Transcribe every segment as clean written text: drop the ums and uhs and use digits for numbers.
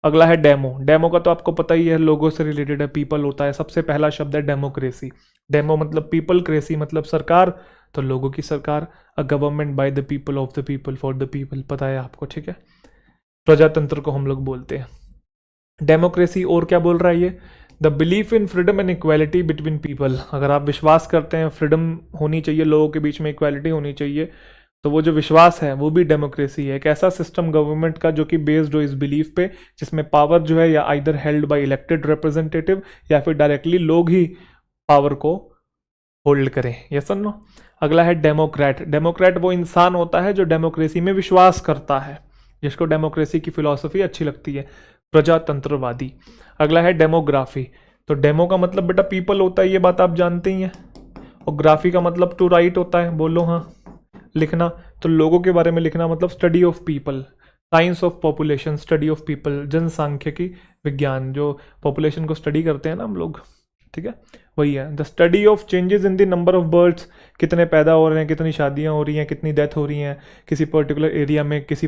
अगला है demo. Demo का तो आपको पता ही है, लोगों से रिलेटेड है, पीपल होता है। सबसे पहला शब्द है डेमोक्रेसी। डेमो मतलब पीपल, क्रेसी मतलब सरकार, तो लोगों की सरकार। A government by the people, of the people, for the people, पता है आपको, ठीक है। प्रजातंत्र को हम लोग बोलते हैं डेमोक्रेसी। और क्या बोल रहा है ये? The belief in freedom and equality between people. अगर आप विश्वास करते हैं फ्रीडम होनी चाहिए, लोगों के बीच में इक्वालिटी होनी चाहिए, तो वो जो विश्वास है वो भी डेमोक्रेसी है। एक ऐसा सिस्टम गवर्नमेंट का जो कि बेस्ड हो इस बिलीफ पे, जिसमें पावर जो है या either held by elected representative या फिर डायरेक्टली लोग ही पावर को होल्ड करें। यस और नो? अगला है डेमोक्रेट। डेमोक्रेट वो इंसान होता है जो डेमोक्रेसी में विश्वास करता है, जिसको डेमोक्रेसी की फिलॉसफी अच्छी लगती है, प्रजातंत्रवादी। अगला है डेमोग्राफी। तो डेमो का मतलब बेटा पीपल होता है, ये बात आप जानते ही हैं। और ग्राफी का मतलब टू राइट होता है, बोलो हाँ, लिखना। तो लोगों के बारे में लिखना मतलब study of people. Science of population, study of people. जनसांख्यिकी विज्ञान, जो पॉपुलेशन को स्टडी करते हैं ना हम लोग, ठीक है, वही है। The study of changes in the number of birds, कितने पैदा हो रहे हैं, कितनी शादियां हो रही हैं, कितनी डेथ हो रही हैं किसी पर्टिकुलर एरिया में, किसी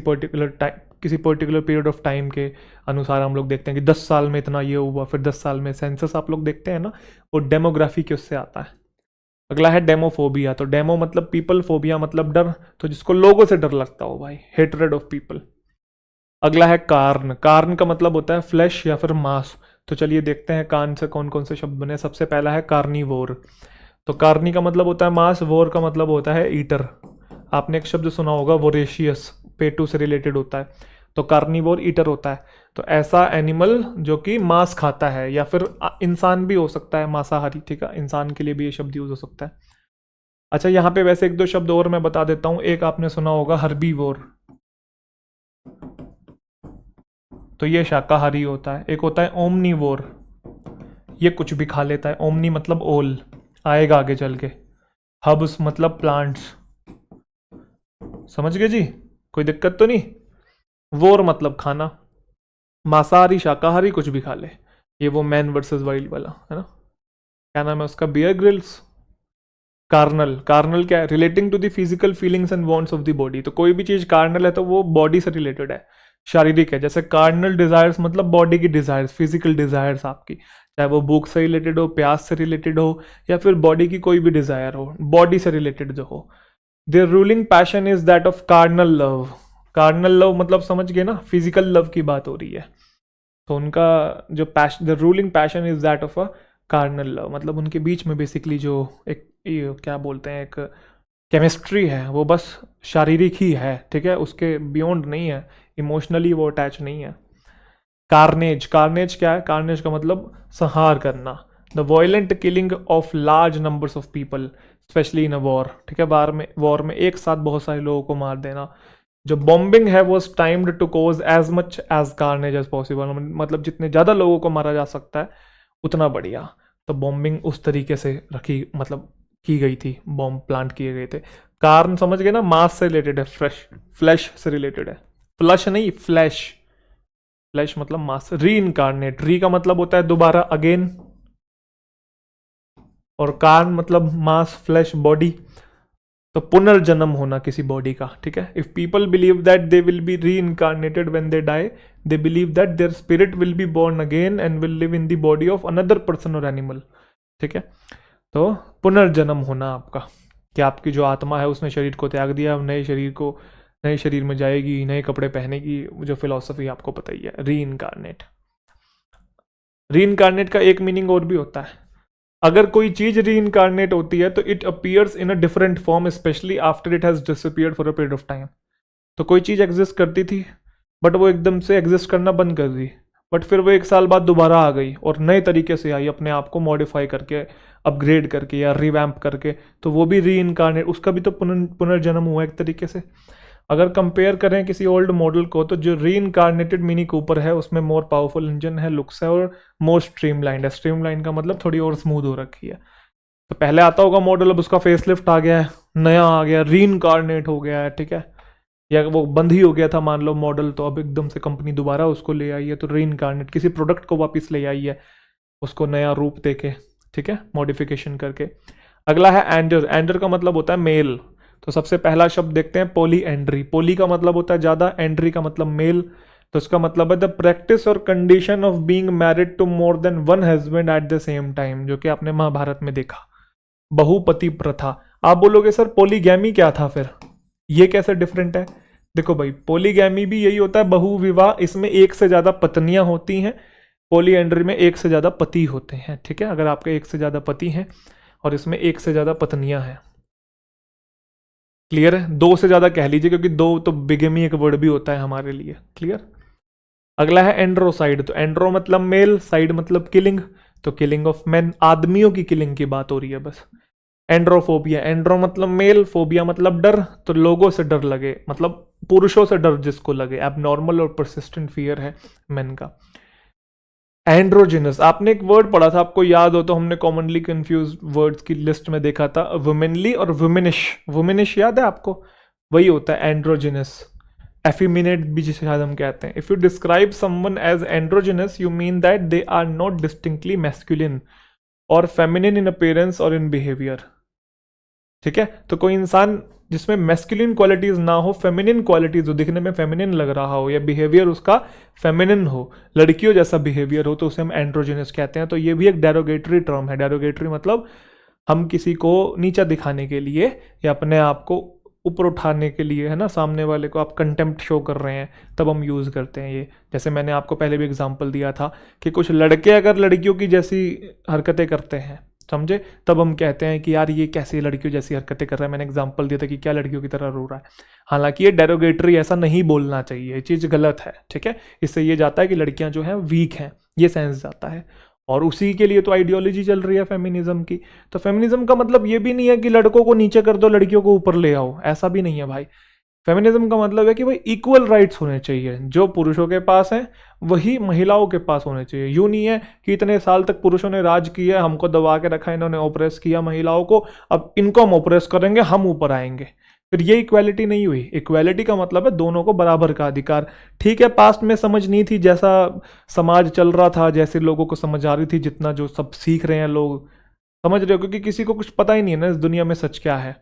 पर्टिकुलर पीरियड ऑफ टाइम के अनुसार। हम लोग देखते हैं कि 10 साल में इतना ये हुआ, फिर 10 साल में सेंसस आप लोग देखते हैं ना, वो डेमोग्राफी के उससे आता है। अगला है डेमोफोबिया। तो डेमो मतलब पीपल, फोबिया मतलब डर, तो जिसको लोगों से डर लगता हो भाई, हेटरेड ऑफ पीपल। अगला है कार्न। कार्न का मतलब होता है फ्लैश या फिर मांस। तो चलिए देखते हैं कार्न से कौन कौन से शब्द बने। सबसे पहला है कार्निवोर। तो कार्नी का मतलब होता है मांस, वोर का मतलब होता है ईटर। आपने एक शब्द सुना होगा वोरेशियस, पेटू से रिलेटेड होता है, तो कार्निवोर ईटर होता है। तो ऐसा एनिमल जो कि मांस खाता है, या फिर इंसान भी हो सकता है मांसाहारी, ठीक है, इंसान के लिए भी ये शब्द यूज हो सकता है। अच्छा, यहाँ पे वैसे एक दो शब्द और मैं बता देता हूँ। एक आपने सुना होगा हर्बीवोर, तो ये शाकाहारी होता है। एक होता है ओमनीवोर, ये कुछ भी खा लेता है। ओमनी मतलब ओल, आएगा आगे चल के। हब्स मतलब प्लांट्स, समझ गए जी, कोई दिक्कत तो नहीं। वोर मतलब खाना, मांसाहारी शाकाहारी कुछ भी खा ले। ये वो मैन वर्सेस वाइल्ड वाला है ना, क्या नाम है उसका, बियर ग्रिल्स। कार्नल, कार्नल क्या है? Relating to the physical feelings and wants of the body. तो कोई भी चीज कार्नल है तो वो बॉडी से रिलेटेड है, शारीरिक है। जैसे कार्नल डिजायर्स मतलब बॉडी की डिजायर्स, फिजिकल डिजायर्स आपकी, चाहे वो भूख से रिलेटेड हो, प्यास से रिलेटेड हो, या फिर बॉडी की कोई भी डिजायर हो, बॉडी से रिलेटेड जो हो। Their ruling passion is that of carnal love. Carnal love मतलब समझ गए ना, फिजिकल लव की बात हो रही है। तो उनका जो passion, the ruling passion is that of a carnal love, मतलब उनके बीच में बेसिकली जो एक क्या बोलते हैं, एक केमिस्ट्री है, वो बस शारीरिक ही है, ठीक है, उसके बियॉन्ड नहीं है, इमोशनली वो अटैच नहीं है। कार्नेज, कार्नेज क्या है? कार्नेज का मतलब संहार करना, the violent killing of large numbers of people specially in a war, ठीक है, वॉर में एक साथ बहुत सारे लोगों को मार देना। जो बॉम्बिंग है वो timed to cause as much as carnage as possible, मतलब जितने ज़्यादा लोगों को मारा जा सकता है उतना बढ़िया। तो बॉम्बिंग उस तरीके से रखी, मतलब की गई थी, बॉम्ब प्लांट किए गए थे। कार्न समझ गए ना, मास से रिलेटेड है, फ्लैश से रिलेटेड है, फ्लश नहीं, फ्लैश। फ्लैश मतलब मास। री इनकारनेट, री का मतलब होता है दोबारा, अगेन, और कार्न मतलब मास, फ्लैश, बॉडी। तो पुनर्जन्म होना किसी बॉडी का, ठीक है। If people believe that they will be reincarnated when they die, they believe that their spirit will be born again and will live in the body of another person और animal, ठीक है। तो पुनर्जन्म होना आपका, कि आपकी जो आत्मा है उसने शरीर को त्याग दिया, नए शरीर में जाएगी, नए कपड़े पहनेगी, जो फिलॉसफी आपको पता ही है, री इनकारनेट। री इनकारनेट का एक मीनिंग और भी होता है, अगर कोई चीज री इनकारनेट होती है तो it appears in a different form specially after it has disappeared for a period of time. तो कोई चीज एग्जिस्ट करती थी बट वो एकदम से एग्जिस्ट करना बंद कर दी, बट फिर वो एक साल बाद दोबारा आ गई और नए तरीके से आई, अपने आप को मॉडिफाई करके, अपग्रेड करके या रिवैम्प करके, तो वो भी री इनकारनेट, उसका भी तो पुनर्जन्म हुआ एक तरीके से। अगर कंपेयर करें किसी ओल्ड मॉडल को, तो जो री इनकारनेटेड मिनी कूपर है उसमें मोर पावरफुल इंजन है, लुक्स है, और मोर स्ट्रीमलाइंड है। स्ट्रीमलाइन का मतलब थोड़ी और स्मूथ हो रखी है। तो पहले आता होगा मॉडल, अब उसका फेसलिफ्ट आ गया है, नया आ गया, री इनकारनेट हो गया है, ठीक है, या वो बंद ही हो गया था मान लो मॉडल, तो अब एकदम से कंपनी दोबारा उसको ले आई है, तो री इनकारनेट, किसी प्रोडक्ट को वापस ले आई है, उसको नया रूप देके, ठीक है, मॉडिफिकेशन करके। अगला है एंडर। एंडर का मतलब होता है मेल। तो सबसे पहला शब्द देखते हैं, पोली एंड्री। पोली का मतलब होता है ज़्यादा, एंड्री का मतलब मेल। तो इसका मतलब है द प्रैक्टिस और condition of being married to more than one husband at the same time, जो कि आपने महाभारत में देखा, बहुपति प्रथा। आप बोलोगे सर पॉलीगैमी क्या था फिर, ये कैसे डिफरेंट है? देखो भाई, पॉलीगैमी भी यही होता है, बहुविवाह, इसमें एक से ज्यादा पत्नियां होती हैं। पॉलीएंड्री में एक से ज्यादा पति होते हैं, ठीक है, अगर आपके एक से ज्यादा पति हैं और इसमें एक से ज्यादा पत्नियां हैं। क्लियर है? दो से ज्यादा कह लीजिए, क्योंकि दो तो बिगेमी एक वर्ड भी होता है हमारे लिए। क्लियर? अगला है एंड्रोसाइड। तो एंड्रो मतलब मेल, साइड मतलब किलिंग, तो किलिंग ऑफ मैन, आदमियों की किलिंग की बात हो रही है बस। एंड्रोफोबिया, एंड्रो मतलब मेल, फोबिया मतलब डर, तो लोगों से डर लगे, मतलब पुरुषों से डर जिसको लगे, एबनॉर्मल और परसिस्टेंट फियर है मेन का। एंड्रोजिनस, आपने एक वर्ड पढ़ा था, आपको याद हो तो, हमने कॉमनली कंफ्यूज वर्ड्स की लिस्ट में देखा था, वुमेनली और वुमेनिश। वुमेनिश याद है आपको? वही होता है एंड्रोजिनस। एफिमिनेट भी जिसे शायद हम कहते हैं। If you describe someone as androgynous you mean that they are not distinctly masculine और फेमिनिन इन अपीयरेंस और इन बिहेवियर। ठीक है, तो कोई इंसान जिसमें मैस्कुलिन क्वालिटीज ना हो, फेमिनिन क्वालिटीज हो, दिखने में फेमिनिन लग रहा हो, या बिहेवियर उसका फेमिनिन हो, लड़कियों जैसा बिहेवियर हो, तो उसे हम एंड्रोजिनस कहते हैं। तो ये भी एक डेरोगेटरी टर्म है। डेरोगेटरी मतलब हम किसी को नीचा दिखाने के लिए या अपने आप को ऊपर उठाने के लिए, है ना, सामने वाले को आप कंटेम्प्ट शो कर रहे हैं, तब हम यूज़ करते हैं ये। जैसे मैंने आपको पहले भी एग्जांपल दिया था कि कुछ लड़के अगर लड़कियों की जैसी हरकतें करते हैं, समझे, तब हम कहते हैं कि यार ये कैसी लड़कियों जैसी हरकतें कर रहा है। मैंने एग्जांपल दिया था कि क्या लड़कियों की तरह रो रहा है। हालांकि ये डेरोगेटरी, ऐसा नहीं बोलना चाहिए, ये चीज़ गलत है। ठीक है, इससे ये जाता है कि लड़कियां जो हैं वीक हैं, ये सेंस जाता है। और उसी के लिए तो आइडियोलॉजी चल रही है फेमिनिज्म की। तो फेमिनिज्म का मतलब ये भी नहीं है कि लड़कों को नीचे कर दो, लड़कियों को ऊपर ले आओ, ऐसा भी नहीं है भाई। फेमिनिज्म का मतलब है कि भाई इक्वल राइट्स होने चाहिए, जो पुरुषों के पास हैं वही महिलाओं के पास होने चाहिए। यूं नहीं है कि इतने साल तक पुरुषों ने राज किया, हमको दबा के रखा, इन्होंने ऑपरेस किया महिलाओं को, अब इनको हम ऑपरेस करेंगे, हम ऊपर आएंगे। फिर ये इक्वालिटी नहीं हुई। इक्वालिटी का मतलब है दोनों को बराबर का अधिकार। ठीक है, पास्ट में समझ नहीं थी, जैसा समाज चल रहा था, जैसे लोगों को समझ आ रही थी, जितना जो सब सीख रहे हैं लोग, समझ रहे हो, क्योंकि किसी को कुछ पता ही नहीं है ना इस दुनिया में सच क्या है।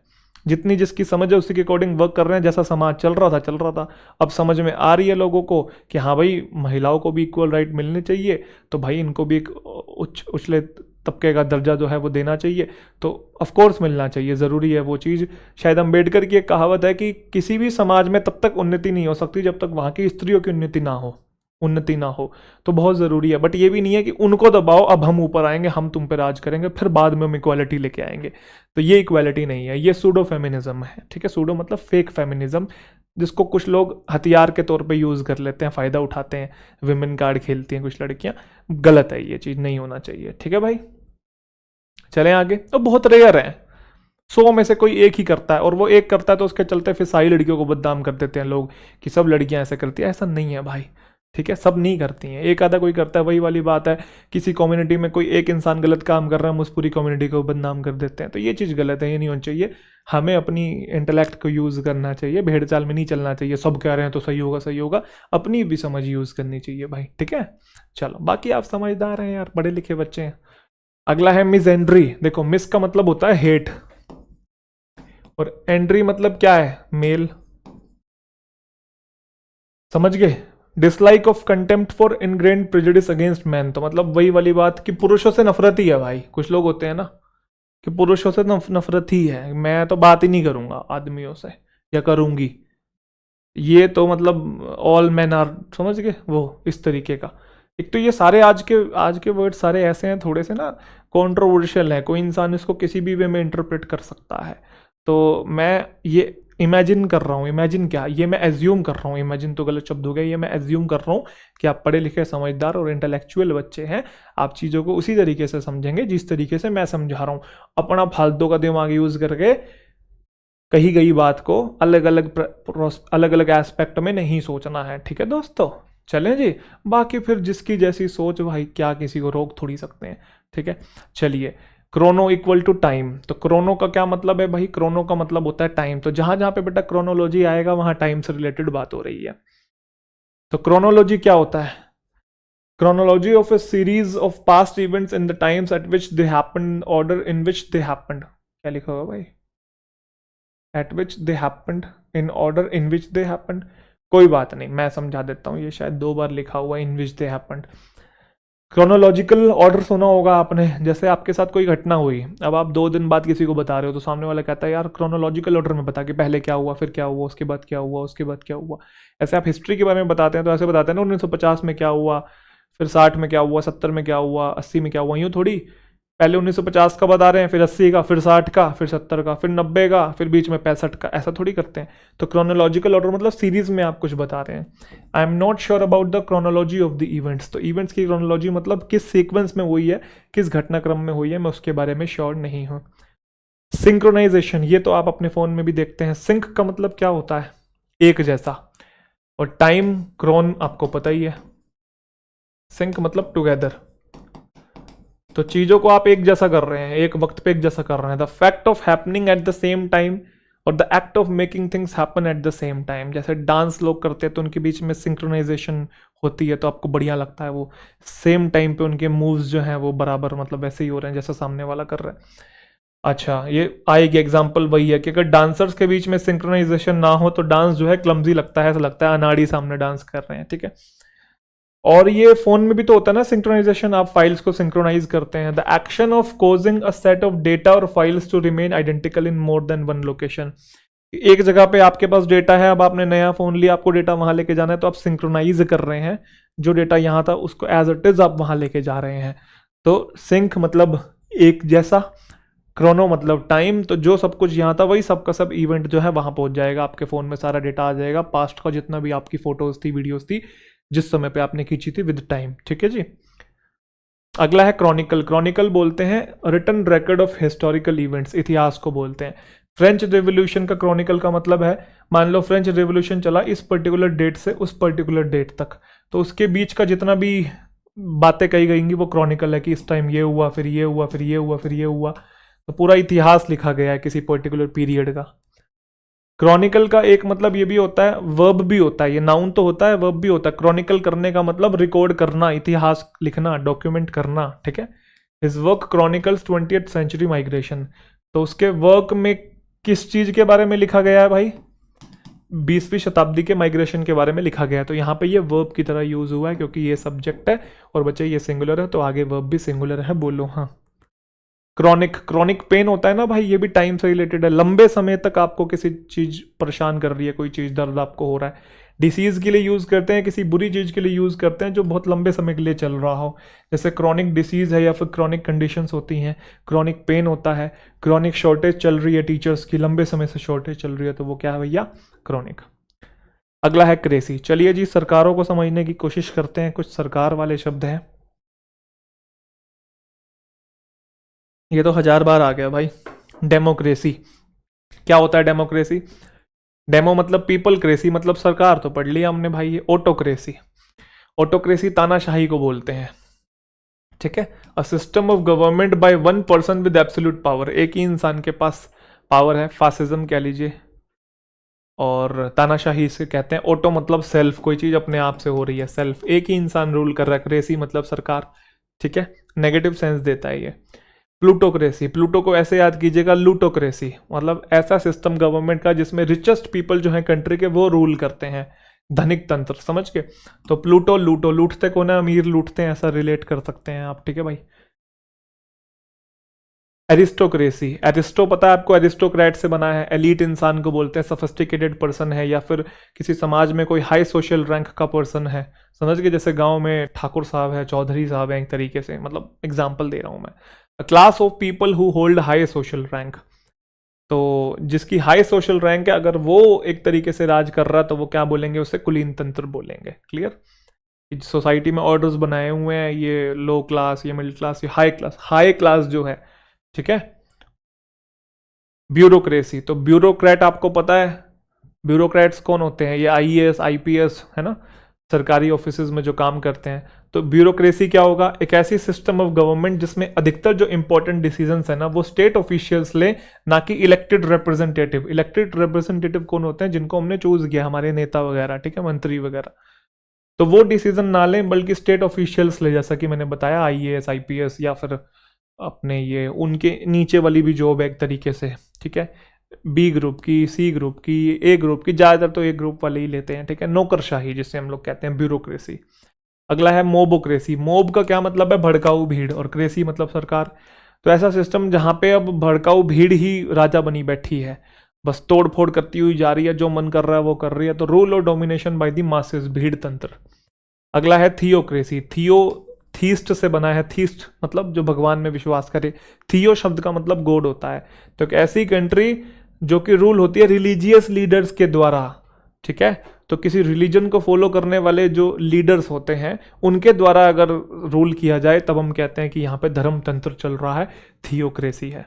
जितनी जिसकी समझ है उसी के अकॉर्डिंग वर्क कर रहे हैं। जैसा समाज चल रहा था। अब समझ में आ रही है लोगों को कि हाँ भाई, महिलाओं को भी इक्वल राइट मिलने चाहिए, तो भाई इनको भी एक उछले तबके का दर्जा जो है वो देना चाहिए। तो ऑफ कोर्स मिलना चाहिए, ज़रूरी है वो चीज़। शायद अम्बेडकर की एक कहावत है कि किसी भी समाज में तब तक उन्नति नहीं हो सकती जब तक वहाँ की स्त्रियों की उन्नति ना हो। तो बहुत ज़रूरी है। बट ये भी नहीं है कि उनको दबाओ, अब हम ऊपर आएंगे, हम तुम पे राज करेंगे, फिर बाद में हम इक्वालिटी लेके आएंगे। तो ये इक्वालिटी नहीं है, ये सूडो फेमिनिज्म है। ठीक है, सूडो मतलब फेक फेमिनिज्म, जिसको कुछ लोग हथियार के तौर पे यूज़ कर लेते हैं, फ़ायदा उठाते हैं, विमेन कार्ड खेलती हैं कुछ लड़कियां। गलत है, ये चीज़ नहीं होना चाहिए। ठीक है भाई, चलें आगे। तो बहुत रेयर है, 100 में से कोई एक ही करता है, और वो एक करता है तो उसके चलते फिर सारी लड़कियों को बदनाम कर देते हैं लोग कि सब लड़कियां ऐसे करती हैं। ऐसा नहीं है भाई, ठीक है, सब नहीं करती हैं, एक आधा कोई करता है। वही वाली बात है, किसी कम्युनिटी में कोई एक इंसान गलत काम कर रहा है, हम उस पूरी कम्युनिटी को बदनाम कर देते हैं। तो ये चीज़ गलत है, ये नहीं होना चाहिए। हमें अपनी इंटेलेक्ट को यूज़ करना चाहिए, भेड़ चाल में नहीं चलना चाहिए। सब कह रहे हैं तो सही होगा, अपनी भी समझ यूज़ करनी चाहिए भाई। ठीक है, चलो, बाकी आप समझदार हैं यार, पढ़े लिखे बच्चे हैं। अगला है मिसएंड्री। देखो, मिस का मतलब होता है हेट, और एंड्री मतलब क्या है? मेल। समझ गए? Dislike of contempt for ingrained prejudice against man, तो मतलब वही वाली बात कि पुरुषों से नफरत ही है भाई। कुछ लोग होते हैं ना कि पुरुषों से नफरत ही है, मैं तो बात ही नहीं करूंगा आदमियों से, या करूंगी, ये तो मतलब ऑल मैन आर, समझ गए, वो इस तरीके का। एक तो ये सारे आज के वर्ड सारे ऐसे हैं, थोड़े से ना कॉन्ट्रोवर्शियल है, कोई इंसान इसको किसी भी वे में इंटरप्रेट कर सकता है। तो मैं ये इमेजिन कर रहा हूँ, इमेजिन क्या, ये मैं एज्यूम कर रहा हूँ, इमेजिन तो गलत शब्द हो गया, ये मैं एज्यूम कर रहा हूँ कि आप पढ़े लिखे समझदार और इंटेलेक्चुअल बच्चे हैं, आप चीज़ों को उसी तरीके से समझेंगे जिस तरीके से मैं समझा रहा हूँ। अपना फालतू का दिमाग यूज़ करके कही गई बात को अलग अलग एस्पेक्ट में नहीं सोचना है। ठीक है दोस्तों, चलें जी। बाकी फिर जिसकी जैसी सोच भाई, क्या किसी को रोक थोड़ी सकते हैं। ठीक है, चलिए। क्रोनो इक्वल टू टाइम, तो क्रोनो का क्या मतलब है भाई? क्रोनो का मतलब होता है टाइम। तो जहां जहां पे बेटा क्रोनोलॉजी आएगा वहां टाइम से रिलेटेड बात हो रही है। तो क्रोनोलॉजी क्या होता है? Chronology of A series of past events in the times eight which they happened, order in which they happened. क्या लिखा होगा भाई? At which they happened, in order in which they happened। कोई बात नहीं, मैं समझा देता हूँ, ये शायद 2 बार लिखा हुआ है इन विच दे हैपेंड। क्रोनोलॉजिकल ऑर्डर सुना होगा आपने, जैसे आपके साथ कोई घटना हुई, अब आप 2 दिन बाद किसी को बता रहे हो तो सामने वाला कहता है यार क्रोनोलॉजिकल ऑर्डर में बता कि पहले क्या हुआ, फिर क्या हुआ, उसके बाद क्या हुआ, उसके बाद क्या हुआ। ऐसे आप हिस्ट्री के बारे में बताते हैं तो ऐसे बताते हैं ना 1950 में क्या हुआ, फिर 60 में क्या हुआ, 70 में क्या हुआ, 80 में क्या हुआ, यूँ थोड़ी। पहले 1950 का बता रहे हैं, फिर 80 का, फिर 60 का, फिर 70 का, फिर 90 का, फिर बीच में 65 का, ऐसा थोड़ी करते हैं। तो क्रोनोलॉजिकल ऑर्डर मतलब सीरीज में आप कुछ बता रहे हैं। I am not sure about the chronology of the events, तो इवेंट्स की क्रोनोलॉजी मतलब किस सीक्वेंस में हुई है, किस घटनाक्रम में हुई है, मैं उसके बारे में श्योर नहीं हूँ। सिंक्रोनाइजेशन, ये तो आप अपने फ़ोन में भी देखते हैं। सिंक का मतलब क्या होता है, एक जैसा, और टाइम क्रोन आपको पता ही है, सिंक मतलब टुगेदर। तो चीज़ों को आप एक जैसा कर रहे हैं, एक वक्त पे एक जैसा कर रहे हैं। The fact of happening at the same time और the act of making things happen at the same time. जैसे डांस लोग करते हैं तो उनके बीच में सिंक्रोनाइजेशन होती है, तो आपको बढ़िया लगता है, वो सेम टाइम पे उनके मूव्स जो हैं वो बराबर मतलब ऐसे ही हो रहे हैं जैसा सामने वाला कर रहा है। अच्छा, ये आएगी एग्जाम्पल वही है कि अगर डांसर्स के बीच में सिंक्रोनाइजेशन ना हो तो डांस जो है क्लमजी लगता है, ऐसा लगता है अनाड़ी सामने डांस कर रहे हैं, ठीक है। और ये फोन में भी तो होता है ना सिंक्रोनाइजेशन, आप फाइल्स को सिंक्रोनाइज करते हैं। The action of causing a set of data और files to remain identical in more than one location. एक जगह पे आपके पास डेटा है, अब आपने नया फोन लिया, आपको डेटा वहां लेके जाना है, तो आप सिंक्रोनाइज कर रहे हैं, जो डेटा यहाँ था उसको एज इट इज आप वहां लेके जा रहे हैं। तो सिंक मतलब एक जैसा, क्रोनो मतलब टाइम, तो जो सब कुछ यहाँ था वही सब का सब इवेंट जो है वहां पहुंच जाएगा, आपके फोन में सारा डेटा आ जाएगा, पास्ट का जितना भी आपकी फोटोज थी, वीडियोज थी, जिस समय पे आपने खींची थी, विद टाइम, ठीक है जी। अगला है क्रॉनिकल। क्रॉनिकल बोलते हैं written record of historical events, इतिहास को बोलते हैं। फ्रेंच रेवोल्यूशन का क्रॉनिकल का मतलब है, मान लो फ्रेंच रेवोल्यूशन चला इस पर्टिकुलर डेट से उस पर्टिकुलर डेट तक, तो उसके बीच का जितना भी बातें कही गईंगी वो क्रॉनिकल है, कि इस टाइम ये हुआ, फिर ये हुआ, फिर ये हुआ, फिर ये हुआ, तो पूरा इतिहास लिखा गया है किसी पर्टिकुलर पीरियड का। क्रॉनिकल का एक मतलब ये भी होता है, वर्ब भी होता है, ये नाउन तो होता है, वर्ब भी होता है। क्रॉनिकल करने का मतलब रिकॉर्ड करना, इतिहास लिखना, डॉक्यूमेंट करना, ठीक है। His work chronicles 20th century migration, तो उसके वर्क में किस चीज के बारे में लिखा गया है भाई, 20वीं शताब्दी के माइग्रेशन के बारे में लिखा गया है। तो यहाँ पे ये वर्ब की तरह यूज हुआ है क्योंकि ये सब्जेक्ट है और बच्चे ये सिंगुलर है, तो आगे वर्ब भी सिंगुलर है, बोलो हाँ। क्रॉनिक, क्रॉनिक पेन होता है ना भाई, ये भी टाइम से रिलेटेड है, लंबे समय तक आपको किसी चीज परेशान कर रही है, कोई चीज दर्द आपको हो रहा है। डिसीज के लिए यूज करते हैं, किसी बुरी चीज के लिए यूज करते हैं जो बहुत लंबे समय के लिए चल रहा हो, जैसे क्रॉनिक डिसीज है या फिर क्रॉनिक कंडीशंस होती हैं, क्रॉनिक पेन होता है, क्रॉनिक शॉर्टेज चल रही है टीचर्स की, लंबे समय से शॉर्टेज चल रही है, तो वो क्या है भैया, क्रॉनिक। अगला है क्रेसी। चलिए जी, सरकारों को समझने की कोशिश करते हैं, कुछ सरकार वाले शब्द हैं, ये तो 1000 बार आ गया भाई। डेमोक्रेसी, क्या होता है डेमोक्रेसी, डेमो मतलब पीपल, क्रेसी मतलब सरकार, तो पढ़ लिया हमने भाई। ये ऑटोक्रेसी, ऑटोक्रेसी तानाशाही को बोलते हैं, ठीक है। A system of government by one person with absolute power, एक ही इंसान के पास पावर है, फासिज्म कह लीजिए, और तानाशाही से कहते हैं। ऑटो मतलब सेल्फ, कोई चीज अपने आप से हो रही है, सेल्फ, एक ही इंसान रूल कर रहा है। क्रेसी मतलब सरकार, ठीक है, नेगेटिव सेंस देता है ये। प्लूटोक्रेसी, प्लूटो को ऐसे याद कीजिएगा, लूटोक्रेसी मतलब ऐसा सिस्टम गवर्नमेंट का जिसमें रिचेस्ट पीपल जो है कंट्री के वो रूल करते हैं, धनिक तंत्र, समझ के। तो प्लूटो, लूटो, लूटते कौन है, अमीर लूटते हैं, ऐसा रिलेट कर सकते हैं आप, ठीक है भाई। एरिस्टोक्रेसी, एरिस्टो पता है आपको, एरिस्टोक्रेट से बना है, एलीट इंसान को बोलते हैं, सोफिस्टिकेटेड पर्सन है, या फिर किसी समाज में कोई हाई सोशल रैंक का पर्सन है, समझ के, जैसे गांव में ठाकुर साहब है, चौधरी साहब है, एक तरीके से, मतलब एग्जाम्पल दे रहा हूं मैं। Class of people who hold high social rank, तो जिसकी हाई सोशल रैंक है, अगर वो एक तरीके से राज कर रहा है तो वो क्या बोलेंगे, उसे कुलीन तंत्र बोलेंगे, क्लियर। सोसाइटी में ऑर्डर्स बनाए हुए हैं, ये लो क्लास, ये मिडिल क्लास, ये हाई क्लास, हाई क्लास जो है, ठीक है। ब्यूरोक्रेसी, तो ब्यूरोक्रेट आपको पता है, ब्यूरोक्रेट्स कौन होते हैं, ये आईएएस आईपीएस है ना, सरकारी ऑफिसेज में जो काम करते हैं। तो ब्यूरोक्रेसी क्या होगा, एक ऐसी सिस्टम ऑफ गवर्नमेंट जिसमें अधिकतर जो इंपॉर्टेंट डिसीजंस है ना वो स्टेट ऑफिशियल्स ले, ना कि इलेक्टेड रिप्रेजेंटेटिव। इलेक्टेड रिप्रेजेंटेटिव कौन होते हैं, जिनको हमने चूज किया, हमारे नेता वगैरह, ठीक है, मंत्री वगैरह, तो वो डिसीजन ना लें, बल्कि स्टेट ऑफिशियल्स ले, जैसा कि मैंने बताया, आईएएस आईपीएस, या फिर अपने ये उनके नीचे वाली भी जॉब है एक तरीके से, ठीक है। बी ग्रुप की, सी ग्रुप की, ए ग्रुप की, ज़्यादातर तो ए ग्रुप वाले ही लेते हैं, ठीक है। नौकरशाही जिसे हम लोग कहते हैं, ब्यूरोक्रेसी। अगला है मोबोक्रेसी। मोब का क्या मतलब है? भड़काऊ भीड़, और क्रेसी मतलब सरकार। तो ऐसा सिस्टम जहाँ पे अब भड़काऊ भीड़ ही राजा बनी बैठी है, बस तोड़ फोड़ करती हुई जा रही है, जो मन कर रहा है वो कर रही है, तो रूल और डोमिनेशन बाय द मासेस, भीड़ तंत्र। अगला है थियोक्रेसी। थियो थीस्ट से बना है, थीस्ट मतलब जो भगवान में विश्वास करे, थियो शब्द का मतलब गॉड होता है। तो एक ऐसी कंट्री जो कि रूल होती है रिलीजियस लीडर्स के द्वारा, ठीक है। तो किसी रिलीजन को फॉलो करने वाले जो लीडर्स होते हैं उनके द्वारा अगर रूल किया जाए तब हम कहते हैं कि यहाँ पे धर्म तंत्र चल रहा है, थियोक्रेसी है।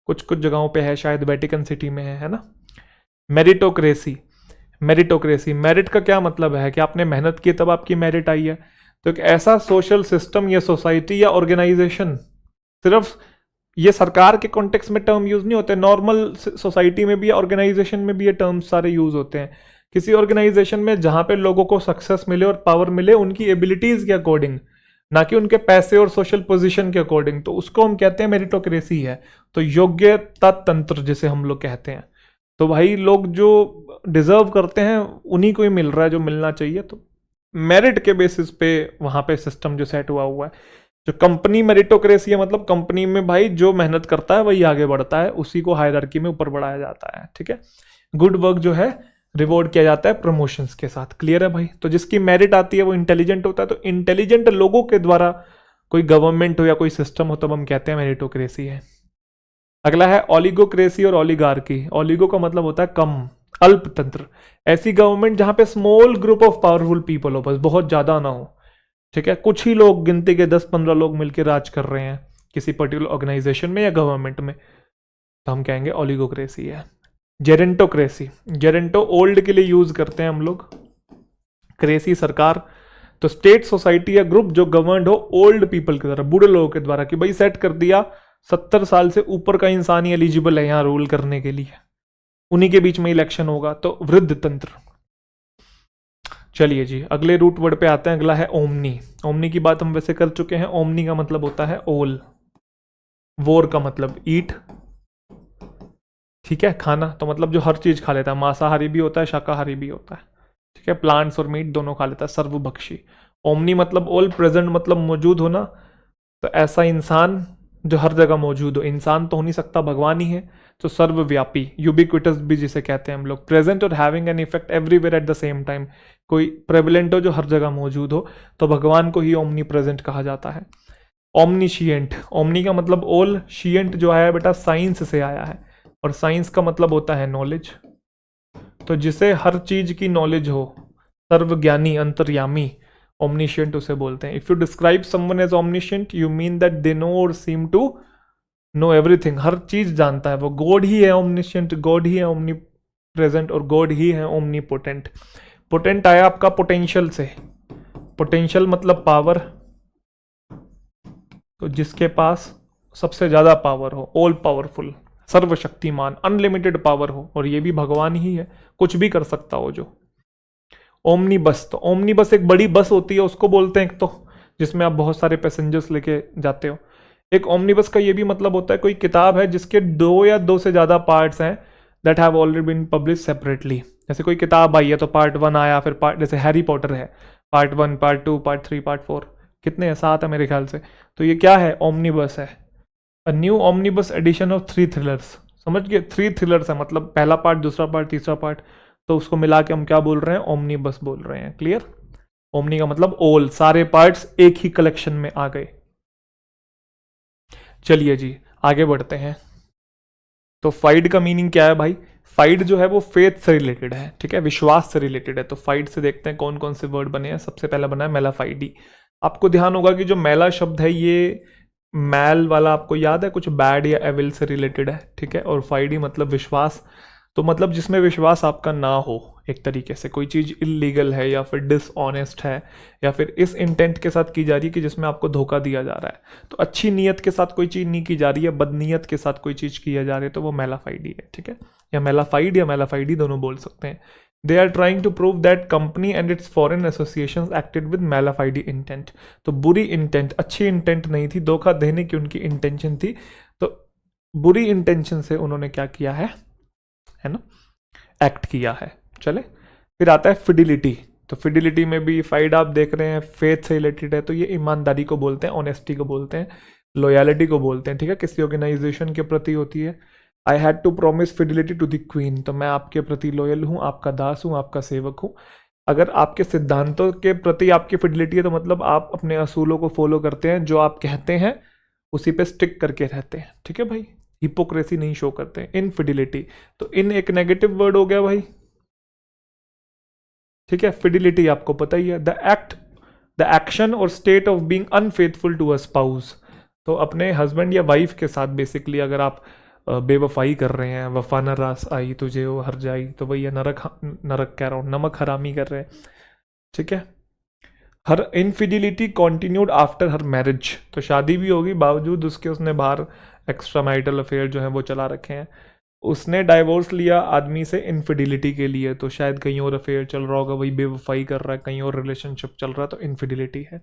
कुछ कुछ जगहों पे है, शायद वेटिकन सिटी में है ना। मेरिटोक्रेसी। मेरिटोक्रेसी, मेरिट का क्या मतलब है कि आपने मेहनत की तब आपकी मेरिट आई है। तो एक ऐसा सोशल सिस्टम या सोसाइटी या ऑर्गेनाइजेशन, सिर्फ ये सरकार के कॉन्टेक्स्ट में टर्म यूज नहीं होते, नॉर्मल सोसाइटी में भी, ऑर्गेनाइजेशन में भी ये टर्म्स सारे यूज होते हैं। किसी ऑर्गेनाइजेशन में जहां पे लोगों को सक्सेस मिले और पावर मिले उनकी एबिलिटीज के अकॉर्डिंग, ना कि उनके पैसे और सोशल पोजीशन के अकॉर्डिंग, तो उसको हम कहते हैं मेरिटोक्रेसी है। तो योग्यता तंत्र जिसे हम लोग कहते हैं। तो भाई लोग जो डिजर्व करते हैं उन्हीं को ही मिल रहा है जो मिलना चाहिए। तो मेरिट के बेसिस पे वहां पे सिस्टम जो सेट हुआ है। जो कंपनी मेरिटोक्रेसी है, मतलब कंपनी में भाई जो मेहनत करता है वही आगे बढ़ता है, उसी को हायरार्की में ऊपर बढ़ाया जाता है, ठीक है। गुड वर्क जो है रिवॉर्ड किया जाता है प्रमोशंस के साथ। क्लियर है भाई? तो जिसकी मेरिट आती है वो इंटेलिजेंट होता है, तो इंटेलिजेंट लोगों के द्वारा कोई गवर्नमेंट हो या कोई सिस्टम हो तब हम कहते हैं मेरिटोक्रेसी है। अगला है ओलिगोक्रेसी और ओलिगार्की। ओलिगो का मतलब होता है कम, अल्पतंत्र। ऐसी गवर्नमेंट जहां पे small group of powerful people हो, बस बहुत ज्यादा ना हो, ठीक है। कुछ ही लोग, गिनती के 10-15 लोग मिलकर राज कर रहे हैं किसी पर्टिकुलर ऑर्गेनाइजेशन में या गवर्नमेंट में, तो हम कहेंगे ओलिगोक्रेसी है। जेरेंटोक्रेसी, जेरेंटो ओल्ड के लिए यूज करते हैं हम लोग, क्रेसी सरकार। तो स्टेट, सोसाइटी या ग्रुप जो गवर्नड हो ओल्ड पीपल के द्वारा, बूढ़े लोगों के द्वारा, कि भाई सेट कर दिया 70 साल से ऊपर का इंसान ही एलिजिबल है यहाँ रूल करने के लिए, उन्हीं के बीच में इलेक्शन होगा, तो वृद्ध तंत्र। चलिए जी अगले रूट वर्ड पे आते हैं। अगला है ओमनी। ओमनी की बात हम वैसे कर चुके हैं। ओमनी का मतलब होता है ओल, वोर का मतलब ईट, ठीक है, खाना। तो मतलब जो हर चीज खा लेता है, मांसाहारी भी होता है शाकाहारी भी होता है, ठीक है, प्लांट्स और मीट दोनों खा लेता है, सर्वभक्षी। ओमनी मतलब ऑल प्रेजेंट, मतलब मौजूद होना। तो ऐसा इंसान जो हर जगह मौजूद हो, इंसान तो हो नहीं सकता, भगवान ही है। तो सर्वव्यापी, यूबिक्विटस भी जिसे कहते हैं हम लोग, प्रेजेंट और having an effect everywhere at the same time, कोई प्रेवलेंट हो जो हर जगह मौजूद हो, तो भगवान को ही ओमनी प्रेजेंट कहा जाता है। ओमनीशिएंट, ओमनी का मतलब ऑल, शिएंट जो आया है बेटा साइंस से आया है, और साइंस का मतलब होता है नॉलेज। तो जिसे हर चीज की नॉलेज हो, सर्वज्ञानी, अंतर्यामी, ओमनिशिएंट उसे बोलते हैं। If you describe someone as omniscient you mean that they know और सीम टू नो एवरीथिंग, हर चीज जानता है वो। गॉड ही है ओमनिशिएंट, गॉड ही है ओमनी प्रेजेंट, और गॉड ही है ओमनी पोटेंट। पोटेंट आया आपका पोटेंशियल से, पोटेंशियल मतलब पावर, तो जिसके पास सबसे ज्यादा पावर हो, ऑल पावरफुल, सर्वशक्तिमान, अनलिमिटेड पावर हो, और ये भी भगवान ही है, कुछ भी कर सकता हो जो। ओमनी बस, तो ओमनी बस एक बड़ी बस होती है उसको बोलते हैं, एक तो जिसमें आप बहुत सारे पैसेंजर्स लेके जाते हो। एक ओमनी बस का ये भी मतलब होता है कोई किताब है जिसके 2 या 2 से ज्यादा पार्ट्स हैं that have already been publish separately. जैसे कोई किताब आई है तो पार्ट 1 आया, फिर पार्ट, जैसे हैरी पॉटर है, पार्ट 1, पार्ट 2, पार्ट 3, पार्ट 4, कितने हैं, 7 है मेरे ख्याल से। तो ये क्या है? ओमनी बस है। A new omnibus edition of 3 thrillers. समझ गए? 3 थ्रिलर्स है, मतलब पहला पार्ट, दूसरा पार्ट, तीसरा पार्ट, तो उसको मिला के हम क्या बोल रहे हैं? ओमनीबस बोल रहे हैं। क्लियर? ओमनी का मतलब ऑल, सारे पार्ट्स एक ही कलेक्शन में आ गए। चलिए जी आगे बढ़ते हैं। तो फाइड का मीनिंग क्या है भाई? फाइड जो है वो फेथ से रिलेटेड है, ठीक है, विश्वास से रिलेटेड है। तो फाइड से देखते हैं कौन कौन से वर्ड बने हैं। सबसे पहला बना है मेलाफाइडी। आपको ध्यान होगा कि जो मेला शब्द है ये मैल वाला आपको याद है, कुछ बैड या एविल से रिलेटेड है, ठीक है। और फाइडी मतलब विश्वास, तो मतलब जिसमें विश्वास आपका ना हो, एक तरीके से कोई चीज़ इलीगल है या फिर डिसऑनेस्ट है या फिर इस इंटेंट के साथ की जा रही है कि जिसमें आपको धोखा दिया जा रहा है। तो अच्छी नीयत के साथ कोई चीज़ नहीं की जा रही है, बदनीयत के साथ कोई चीज़ की जा रही है, तो वो मेलाफाइडी है, ठीक है। या मेलाफाइड या मेलाफाइडी दोनों बोल सकते हैं। They are trying to prove that company and its foreign association acted with malafide intent. तो बुरी इंटेंट, अच्छी इंटेंट नहीं थी, धोखा देने की उनकी इंटेंशन थी, तो बुरी इंटेंशन से उन्होंने क्या किया है? है ना, एक्ट किया है। चले, फिर आता है फिडिलिटी। तो फिडिलिटी में भी फाइड आप देख रहे हैं फेथ से रिलेटेड है, तो ये ईमानदारी को बोलते हैं, ऑनेस्टी को बोलते हैं, लॉयलिटी को बोलते हैं, ठीक है, किसी ऑर्गेनाइजेशन के प्रति होती है। I had to promise fidelity to the queen, तो मैं आपके प्रति लॉयल हूँ, आपका दास हूँ, आपका सेवक हूँ। अगर आपके सिद्धांतों के प्रति आपकी फिडिलिटी है तो मतलब आप अपने असूलों को फॉलो करते हैं, जो आप कहते हैं उसी पे स्टिक करके रहते हैं, ठीक है भाई, हिपोक्रेसी नहीं शो करते हैं। इनफिडिलिटी, तो इन एक नेगेटिव वर्ड हो गया भाई, ठीक है। फिडिलिटी आपको पता ही है, द एक्शन और state of being unfaithful to a spouse. तो अपने हस्बैंड या वाइफ के साथ बेसिकली अगर आप बेवफाई कर रहे हैं, वफा न रास आई तुझे वो हर जाई, तो भैया नरक कह रहा हूँ, नमक हरामी कर रहे हैं, ठीक है। हर infidelity continued after her marriage, तो शादी भी होगी बावजूद उसके उसने बाहर एक्स्ट्रा मैरिटल अफेयर जो है वो चला रखे हैं। उसने डाइवोर्स लिया आदमी से इनफिडिलिटी के लिए, तो शायद कहीं और अफेयर चल रहा होगा, वही बेवफाई कर रहा है, कहीं और रिलेशनशिप चल रहा है, तो इनफिडिलिटी है।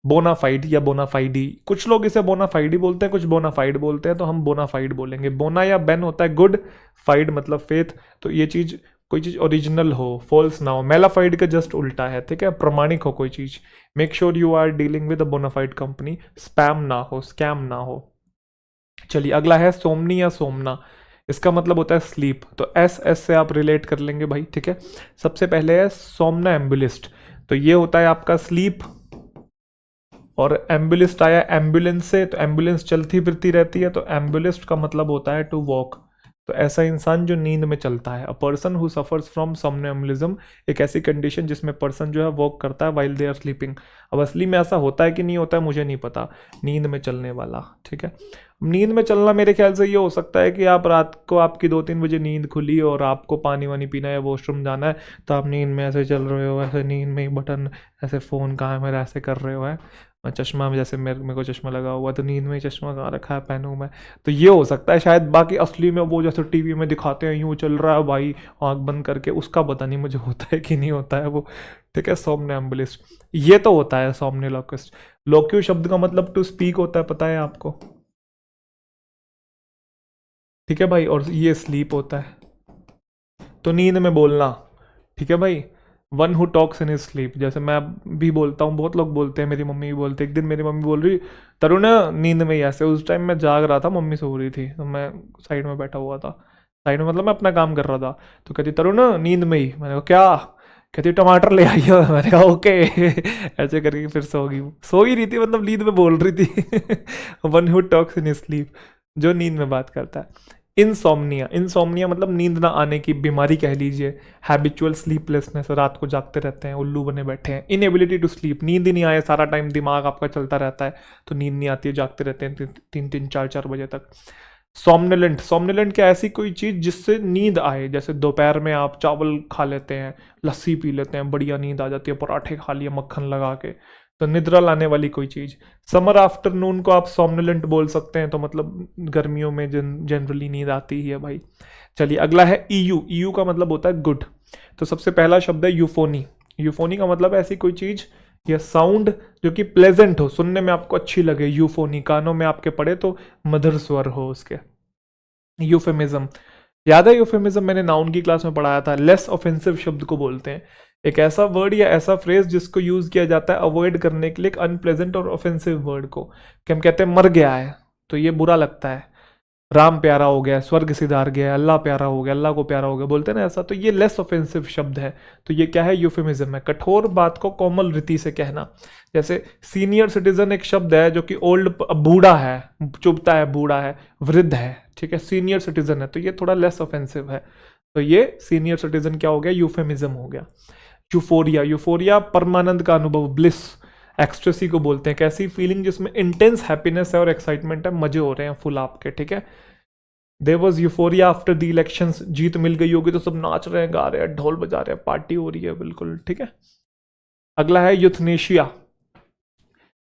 बोनाफाइड या बोनाफाइडी, कुछ लोग इसे बोनाफाइडी बोलते हैं, कुछ बोनाफाइड बोलते हैं, तो हम बोनाफाइड बोलेंगे। बोना या बेन होता है गुड, फाइड मतलब फेथ, तो ये चीज कोई चीज ओरिजिनल हो, फॉल्स ना हो। मेलाफाइड का जस्ट उल्टा है, ठीक है, प्रमाणिक हो कोई चीज। Make sure you are dealing with a bonafide company, spam ना हो, स्कैम ना हो। चलिए अगला है सोमनी या सोमना, इसका मतलब होता है स्लीप, तो एस एस से आप रिलेट कर लेंगे भाई, ठीक है। सबसे पहले है सोमना एम्बुलिस्ट, तो ये होता है आपका स्लीप, और एम्बुलिस्ट आया एम्बुलेंस से, तो एम्बुलेंस चलती फिरती रहती है, तो एम्बुलिस्ट का मतलब होता है टू वॉक, तो ऐसा इंसान जो नींद में चलता है। A person who suffers from somnambulism, एक ऐसी कंडीशन जिसमें पर्सन जो है वॉक करता है वाइल दे आर स्लीपिंग। अब असली में ऐसा होता है कि नहीं होता है मुझे नहीं पता, नींद में चलने वाला, ठीक है। नींद में चलना मेरे ख्याल से ये हो सकता है कि आप रात को आपकी 2-3 बजे नींद खुली और आपको पानी वानी पीना है, वॉशरूम जाना है, तो आप नींद में ऐसे चल रहे हो, ऐसे नींद में ही बटन, ऐसे फ़ोन कहाँ है मेरा, ऐसे कर रहे हो है। चश्मा में जैसे मेरे को चश्मा लगा हुआ, तो नींद में ही चश्मा कहाँ रखा है पहनूं मैं, तो ये हो सकता है शायद। बाकी असली में वो जैसे टीवी में दिखाते हैं यूँ चल रहा है भाई आंख बंद करके, उसका पता नहीं मुझे होता है कि नहीं होता है वो, ठीक है। सोमनैम्बुलिस्ट ये तो होता है। सोमनिलोक्विस्ट, लोक्यू शब्द का मतलब टू स्पीक होता है, पता है आपको, ठीक है भाई, और ये स्लीप होता है, तो नींद में बोलना, ठीक है भाई। One who talks in sleep, जैसे मैं भी बोलता हूँ, बहुत लोग बोलते हैं, मेरी मम्मी भी बोलते, एक दिन मेरी मम्मी बोल रही तरुण नींद में ही ऐसे, उस टाइम मैं जाग रहा था, मम्मी सो रही थी, तो मैं साइड में बैठा हुआ था, साइड में मतलब मैं अपना काम कर रहा था, तो कहती तरुण नींद में ही, मैंने कहा क्या, कहती टमाटर ले आई हो, मैंने कहा ओके ऐसे करके फिर सो ही रही थी, मतलब नींद में बोल रही थी one who talks in sleep, जो नींद में बात करता है। इंसोम्निया, इंसोम्निया मतलब नींद ना आने की बीमारी कह लीजिए। हैबिचुअल स्लीपलेसनेस, रात को जागते रहते हैं, उल्लू बने बैठे हैं। इनएबिलिटी टू स्लीप, नींद ही नहीं आए, सारा टाइम दिमाग आपका चलता रहता है, तो नींद नहीं आती है, जागते रहते हैं 3-3, 4-4 बजे तक। सोमनिलेंट, सोमनिलेंट क्या, ऐसी कोई चीज़ जिससे नींद आए, जैसे दोपहर में आप चावल खा लेते हैं, लस्सी पी लेते हैं, बढ़िया नींद आ जाती है, पराठे खा लिए मक्खन लगा के, तो निद्रा लाने वाली कोई चीज़। समर आफ्टरनून को आप सोमनिलेंट बोल सकते हैं, तो मतलब गर्मियों में जनरली नींद आती ही है भाई। चलिए अगला है ईयू, ईयू का मतलब होता है गुड, तो सबसे पहला शब्द है यूफोनी। यूफोनी का मतलब ऐसी कोई चीज़ या साउंड जो कि प्लेजेंट हो, सुनने में आपको अच्छी लगे, यूफोनी, कानों में आपके पड़े तो मधुर स्वर हो उसके। यूफेमिज्म, याद है यूफेमिज्म, मैंने नाउन की क्लास में पढ़ाया था, लेस ऑफेंसिव शब्द को बोलते हैं, एक ऐसा वर्ड या ऐसा फ्रेज जिसको यूज किया जाता है अवॉइड करने के लिए एक अनप्लेजेंट और ऑफेंसिव वर्ड को, कि हम कहते हैं मर गया है, तो ये बुरा लगता है, राम प्यारा हो गया, स्वर्ग सिधार गया, अल्लाह प्यारा हो गया, अल्लाह को प्यारा हो गया, बोलते हैं ना ऐसा, तो ये लेस ऑफेंसिव शब्द है, तो ये क्या है, यूफेमिज्म है। कठोर बात को कोमल रीति से कहना, जैसे सीनियर सिटीजन एक शब्द है जो कि ओल्ड, बूढ़ा है, चुभता है, बूढ़ा है, वृद्ध है, ठीक है, सीनियर सिटीजन है, तो ये थोड़ा लेस ऑफेंसिव है, तो ये सीनियर सिटीजन क्या हो गया, यूफेमिज्म हो गया। यूफोरिया, यूफोरिया परमानंद का अनुभव, ब्लिस, एक्सट्रेसी को बोलते हैं, कैसी फीलिंग जिसमें इंटेंस हैप्पीनेस है और एक्साइटमेंट है, मजे हो रहे हैं फुल आपके, ठीक है। There was euphoria after the elections, जीत मिल गई होगी तो सब नाच रहे हैं, गा रहे हैं, ढोल बजा रहे हैं, पार्टी हो रही है बिल्कुल, ठीक है। अगला है यूथनेशिया।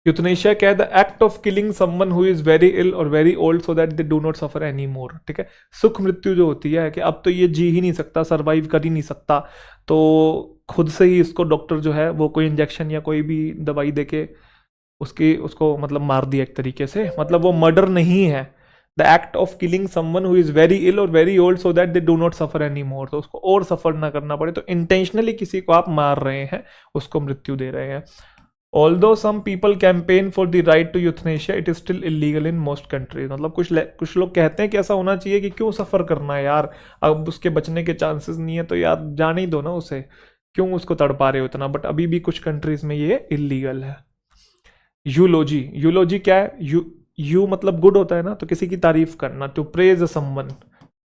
यूथनेशिया क्या है, the act of killing someone who is very ill और very old so that they do not suffer any more, ठीक है। सुख मृत्यु जो होती है कि अब तो ये जी ही नहीं सकता, सर्वाइव कर ही नहीं सकता, तो खुद से ही इसको डॉक्टर जो है वो कोई इंजेक्शन या कोई भी दवाई देके उसको मतलब मार दिया एक तरीके से, मतलब वो मर्डर नहीं है, the act of killing someone who is very ill और very old so that they do not suffer any more, तो उसको और सफर ना करना पड़े, तो इंटेंशनली किसी को आप मार रहे हैं, उसको मृत्यु दे रहे हैं। Although some people campaign for the right to euthanasia, it is still illegal in most countries। मतलब कुछ लोग कहते हैं कि ऐसा होना चाहिए कि क्यों सफ़र करना है यार, अब उसके बचने के चांसेस नहीं है तो यार जाने ही दो ना उसे, क्यों उसको तड़पा रहे हो इतना, बट अभी भी कुछ कंट्रीज में ये इलीगल है। यूलोजी, यूलोजी क्या है? यू मतलब गुड होता है ना, तो किसी की तारीफ करना, टू प्रेज समवन।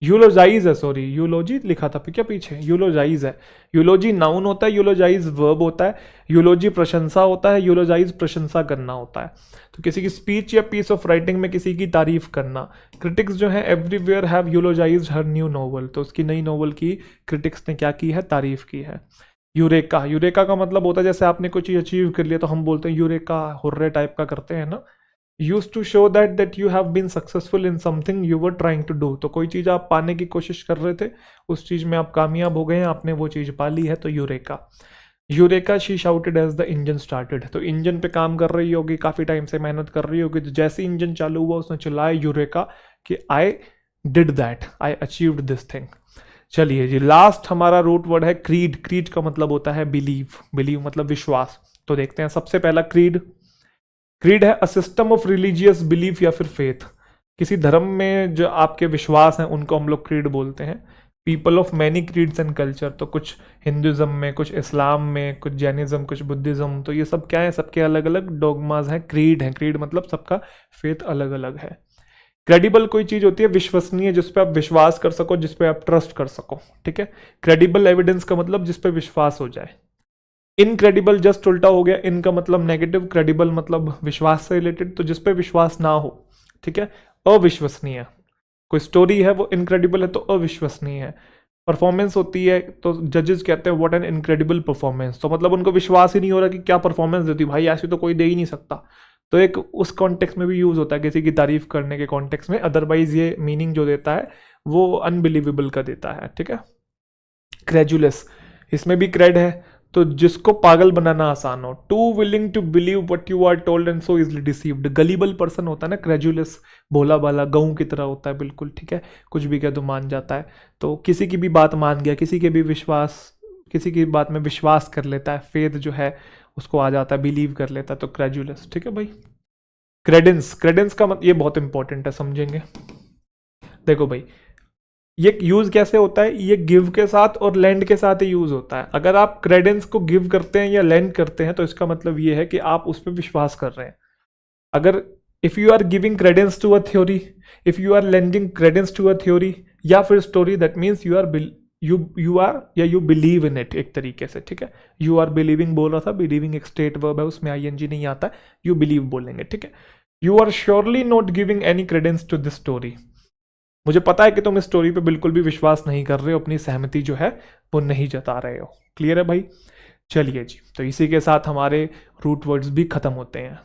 यूलोजाइज है, सॉरी यूलोजी लिखा था क्या पीछे, यूलोजाइज है। यूलोजी नाउन होता है, यूलोजाइज वर्ब होता है, यूलोजी प्रशंसा होता है, यूलोजाइज प्रशंसा करना होता है। तो किसी की स्पीच या पीस ऑफ राइटिंग में किसी की तारीफ करना। क्रिटिक्स जो है everywhere have eulogise her new novel, तो उसकी नई नॉवल की क्रिटिक्स ने क्या की है? तारीफ की है। यूरेका, यूरेका का मतलब होता है जैसे आपने कुछ चीज अचीव कर लिया तो हम बोलते हैं यूरेका, हुर्रे टाइप का करते हैं ना। Use to show that you have been successful in something you were trying to do, तो कोई चीज़ आप पाने की कोशिश कर रहे थे, उस चीज़ में आप कामयाब हो गए हैं, आपने वो चीज़ पा ली है, तो eureka. Eureka she shouted as the engine started, तो इंजन पे काम कर रही होगी, काफ़ी टाइम से मेहनत कर रही होगी, तो जैसे इंजन चालू हुआ उसने चिल्लाया यूरेका कि I did that, I achieved this thing. चलिए जी, लास्ट हमारा रूट वर्ड है क्रीड। क्रीड का मतलब होता है बिलीव, बिलीव मतलब विश्वास। तो देखते हैं सबसे पहला क्रीड। क्रीड है a system of religious belief या फिर फेथ। किसी धर्म में जो आपके विश्वास हैं उनको हम लोग क्रीड बोलते हैं। People of many creeds and culture, तो कुछ हिंदुज़म में, कुछ इस्लाम में, कुछ जैनिज़्म, कुछ बुद्धिज़्म, तो ये सब क्या है? सबके अलग अलग डोगमाज हैं, क्रीड हैं। क्रीड मतलब सबका फेथ अलग अलग है। क्रेडिबल कोई चीज़ होती है विश्वसनीय, जिस पे आप विश्वास कर सको, जिस पे आप ट्रस्ट कर सको, ठीक है। क्रेडिबल एविडेंस का मतलब जिस पे विश्वास हो जाए। इनक्रेडिबल जस्ट उल्टा हो गया, इनका मतलब नेगेटिव, क्रेडिबल मतलब विश्वास से रिलेटेड, तो जिस पे विश्वास ना हो, ठीक है। अविश्वसनीय, कोई स्टोरी है वो इनक्रेडिबल है तो अविश्वसनीय है। परफॉर्मेंस होती है तो जजेस कहते हैं व्हाट एन इनक्रेडिबल परफॉर्मेंस, तो मतलब उनको विश्वास ही नहीं हो रहा कि क्या परफॉर्मेंस देती, भाई ऐसी तो कोई दे ही नहीं सकता। तो एक उस कॉन्टेक्स्ट में भी यूज होता है किसी की तारीफ करने के कॉन्टेक्स्ट में, अदरवाइज ये मीनिंग जो देता है वो अनबिलीवेबल का देता है, ठीक है। क्रेजुलस, इसमें भी क्रेड है, तो जिसको पागल बनाना आसान हो। Too willing to believe what you are told and so easily deceived. Gullible person होता है ना क्रेजुलस, भोला भाला गऊ की तरह होता है बिल्कुल, ठीक है। कुछ भी कह तो मान जाता है, तो किसी की भी बात मान गया, किसी की बात में विश्वास कर लेता है, फेथ जो है उसको आ जाता है, बिलीव कर लेता है, तो क्रेजुलस, ठीक है भाई। क्रेडेंस, क्रेडेंस का मतलब ये बहुत इंपॉर्टेंट है, समझेंगे। देखो भाई, ये यूज कैसे होता है? ये गिव के साथ और लैंड के साथ ही यूज होता है। अगर आप क्रेडेंस को गिव करते हैं या लैंड करते हैं तो इसका मतलब ये है कि आप उस पर विश्वास कर रहे हैं। अगर if you are giving credence to a theory, if you are lending credence to a theory या फिर story, that means you believe in it एक तरीके से, ठीक है। यू आर बिलीविंग बोल रहा था, बिलीविंग एक स्टेट वर्ब है, उसमें आईएनजी नहीं आता, यू बिलीव बोलेंगे, ठीक है। You are surely not giving any credence to this story, मुझे पता है कि तुम इस स्टोरी पे बिल्कुल भी विश्वास नहीं कर रहे हो, अपनी सहमति जो है वो नहीं जता रहे हो। क्लियर है भाई? चलिए जी, तो इसी के साथ हमारे रूट वर्ड्स भी खत्म होते हैं।